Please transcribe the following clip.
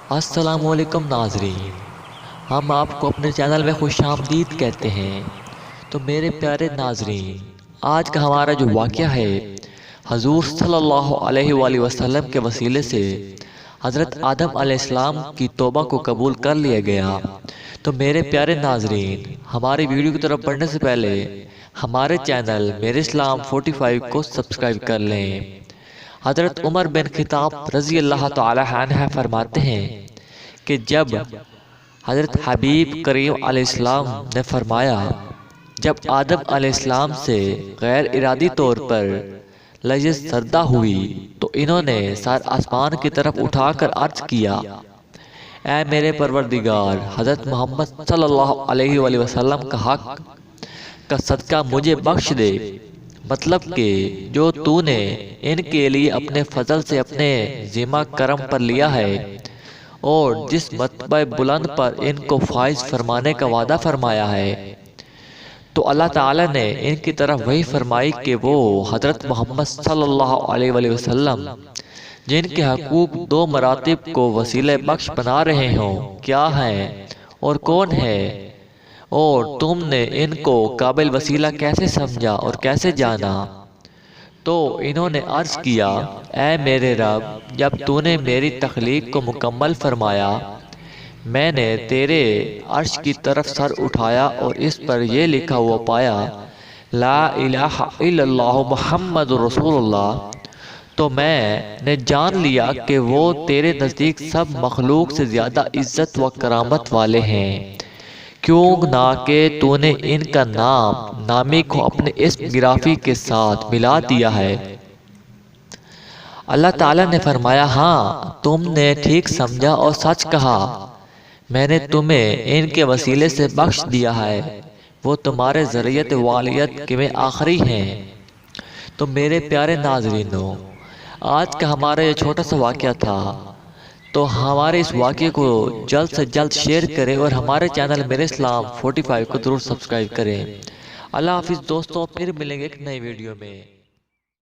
السلام علیکم ناظرین، ہم آپ کو اپنے چینل میں خوش آمدید کہتے ہیں۔ تو میرے پیارے ناظرین، آج کا ہمارا جو واقعہ ہے حضور صلی اللہ علیہ وآلہ وسلم کے وسیلے سے حضرت آدم علیہ السلام کی توبہ کو قبول کر لیا گیا۔ تو میرے پیارے ناظرین، ہماری ویڈیو کی طرف بڑھنے سے پہلے ہمارے چینل میرے اسلام 45 کو سبسکرائب کر لیں۔ حضرت عمر بن خطاب رضی اللہ تعالی عنہ فرماتے ہیں کہ جب حضرت حبیب کریم علیہ السلام نے فرمایا، جب آدم علیہ السلام سے غیر ارادی طور پر لجز سردہ ہوئی تو انہوں نے سر آسمان کی طرف اٹھا کر عرض کیا، اے میرے پروردگار، حضرت محمد صلی اللہ علیہ وآلہ وسلم کا حق کا صدقہ مجھے بخش دے، مطلب کہ جو تو نے ان کے لیے اپنے فضل سے اپنے ذمہ کرم پر لیا ہے اور جس مرتبہ بلند پر ان کو فائز فرمانے کا وعدہ فرمایا ہے، تو اللہ تعالیٰ نے ان کی طرف وہی فرمائی کہ وہ حضرت محمد صلی اللہ علیہ وآلہ وسلم جن کے حقوق 2 مراتب کو وسیلہ بخش بنا رہے ہوں کیا ہیں اور کون ہے، اور تم نے ان کو قابل وسیلہ کیسے سمجھا اور کیسے جانا؟ تو انہوں نے عرض کیا، اے میرے رب، جب تو نے میری تخلیق کو مکمل فرمایا، میں نے تیرے عرش کی طرف سر اٹھایا اور اس پر یہ لکھا ہوا پایا، لا الہ الا اللہ محمد رسول اللہ، تو میں نے جان لیا کہ وہ تیرے نزدیک سب مخلوق سے زیادہ عزت و کرامت والے ہیں، کیوں نہ کہ تو نے ان کا نامی کو اپنے اسم گرافی کے ساتھ ملا دیا ہے۔ اللہ تعالیٰ نے فرمایا، ہاں تم نے ٹھیک سمجھا اور سچ کہا، میں نے تمہیں ان کے وسیلے سے بخش دیا ہے، وہ تمہارے ذریعت والیت کے میں آخری ہیں۔ تو میرے پیارے ناظرینوں، آج کا ہمارا یہ چھوٹا سا واقعہ تھا، تو ہمارے اس واقعے کو جلد سے جلد شیئر کریں اور ہمارے چینل میرے اسلام 45 کو ضرور سبسکرائب کریں۔ اللہ حافظ دوستوں، پھر ملیں گے ایک نئی ویڈیو میں۔